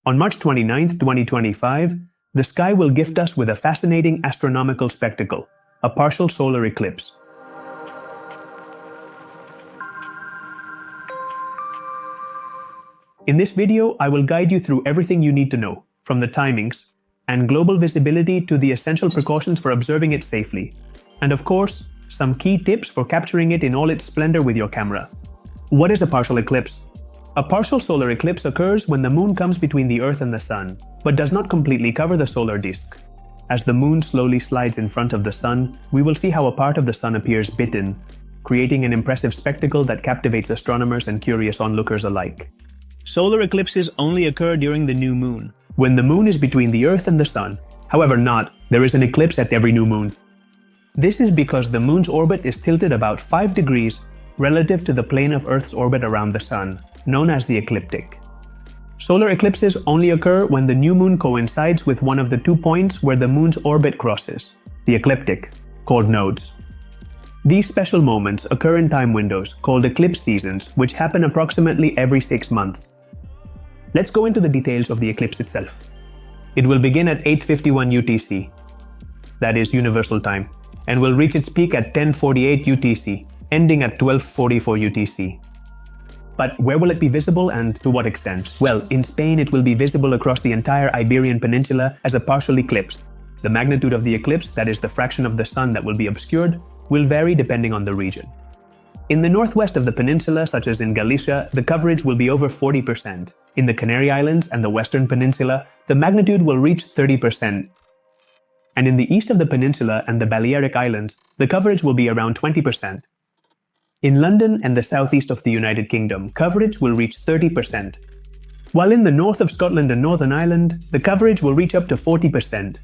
On March 29, 2025, the sky will gift us with a fascinating astronomical spectacle, a partial solar eclipse. In this video, I will guide you through everything you need to know, from the timings and global visibility to the essential precautions for observing it safely. And of course, some key tips for capturing it in all its splendor with your camera. What is a partial eclipse? A partial solar eclipse occurs when the moon comes between the Earth and the Sun, but does not completely cover the solar disk. As the moon slowly slides in front of the Sun, we will see how a part of the Sun appears bitten, creating an impressive spectacle that captivates astronomers and curious onlookers alike. Solar eclipses only occur during the new moon, when the moon is between the Earth and the Sun. However, there is an eclipse at every new moon. This is because the moon's orbit is tilted about 5 degrees relative to the plane of Earth's orbit around the Sun, known as the ecliptic. Solar eclipses only occur when the new moon coincides with one of the 2 points where the moon's orbit crosses, the ecliptic, called nodes. These special moments occur in time windows called eclipse seasons, which happen approximately every 6 months. Let's go into the details of the eclipse itself. It will begin at 8:51 UTC, that is Universal Time, and will reach its peak at 10:48 UTC, ending at 12:44 UTC. But where will it be visible and to what extent? Well, in Spain it will be visible across the entire Iberian Peninsula as a partial eclipse. The magnitude of the eclipse, that is the fraction of the sun that will be obscured, will vary depending on the region. In the northwest of the peninsula, such as in Galicia, the coverage will be over 40%. In the Canary Islands and the Western Peninsula, the magnitude will reach 30%. And in the east of the peninsula and the Balearic Islands, the coverage will be around 20%. In London and the southeast of the United Kingdom, coverage will reach 30%. While in the north of Scotland and Northern Ireland, the coverage will reach up to 40%.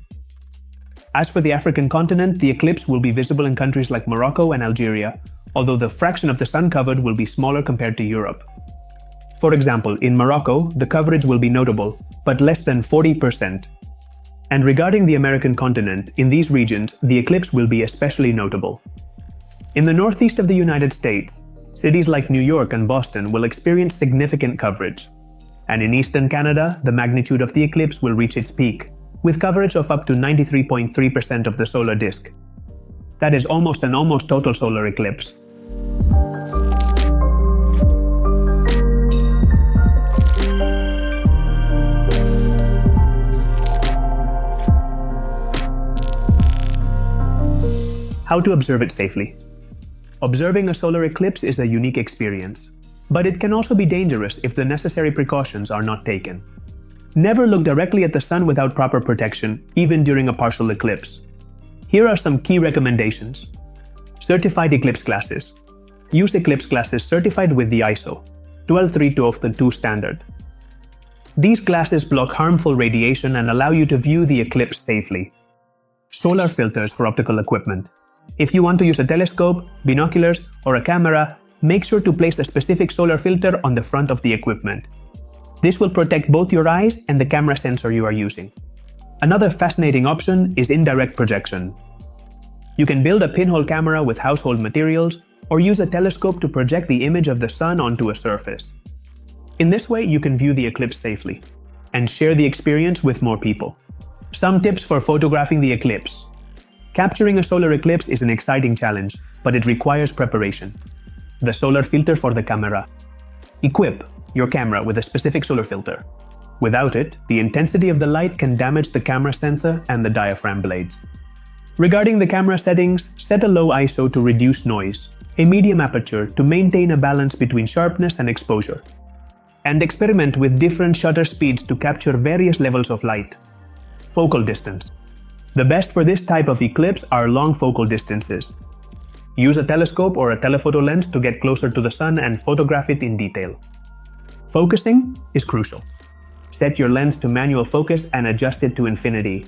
As for the African continent, the eclipse will be visible in countries like Morocco and Algeria, although the fraction of the sun covered will be smaller compared to Europe. For example, in Morocco, the coverage will be notable, but less than 40%. And regarding the American continent, in these regions, the eclipse will be especially notable. In the northeast of the United States, cities like New York and Boston will experience significant coverage. And in eastern Canada, the magnitude of the eclipse will reach its peak, with coverage of up to 93.3% of the solar disk. That is almost an almost total solar eclipse. How to observe it safely. Observing a solar eclipse is a unique experience, but it can also be dangerous if the necessary precautions are not taken. Never look directly at the sun without proper protection, even during a partial eclipse. Here are some key recommendations. Certified eclipse glasses. Use eclipse glasses certified with the ISO 12322 standard. These glasses block harmful radiation and allow you to view the eclipse safely. Solar filters for optical equipment. If you want to use a telescope, binoculars, or a camera, make sure to place a specific solar filter on the front of the equipment. This will protect both your eyes and the camera sensor you are using. Another fascinating option is indirect projection. You can build a pinhole camera with household materials or use a telescope to project the image of the sun onto a surface. In this way, you can view the eclipse safely and share the experience with more people. Some tips for photographing the eclipse. Capturing a solar eclipse is an exciting challenge, but it requires preparation. The solar filter for the camera. Equip your camera with a specific solar filter. Without it, the intensity of the light can damage the camera sensor and the diaphragm blades. Regarding the camera settings, set a low ISO to reduce noise, a medium aperture to maintain a balance between sharpness and exposure, and experiment with different shutter speeds to capture various levels of light. Focal distance. The best for this type of eclipse are long focal distances. Use a telescope or a telephoto lens to get closer to the sun and photograph it in detail. Focusing is crucial. Set your lens to manual focus and adjust it to infinity.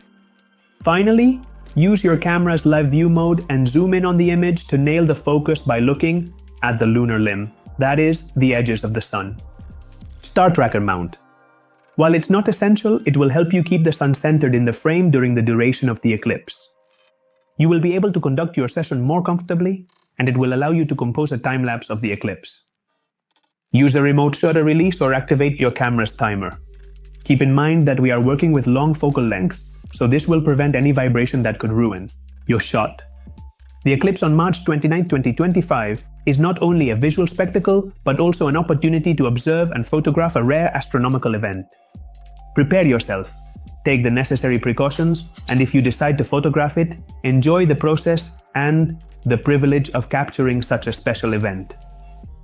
Finally, use your camera's live view mode and zoom in on the image to nail the focus by looking at the lunar limb, that is, the edges of the sun. Star tracker mount. While it's not essential, it will help you keep the sun centered in the frame during the duration of the eclipse. You will be able to conduct your session more comfortably, and it will allow you to compose a time-lapse of the eclipse. Use a remote shutter release or activate your camera's timer. Keep in mind that we are working with long focal lengths, so this will prevent any vibration that could ruin your shot. The eclipse on March 29, 2025 is not only a visual spectacle, but also an opportunity to observe and photograph a rare astronomical event. Prepare yourself, take the necessary precautions, and if you decide to photograph it, enjoy the process and the privilege of capturing such a special event.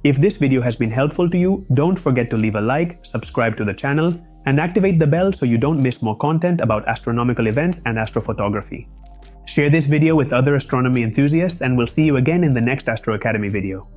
If this video has been helpful to you, don't forget to leave a like, subscribe to the channel, and activate the bell so you don't miss more content about astronomical events and astrophotography. Share this video with other astronomy enthusiasts, and we'll see you again in the next Astro Academy video.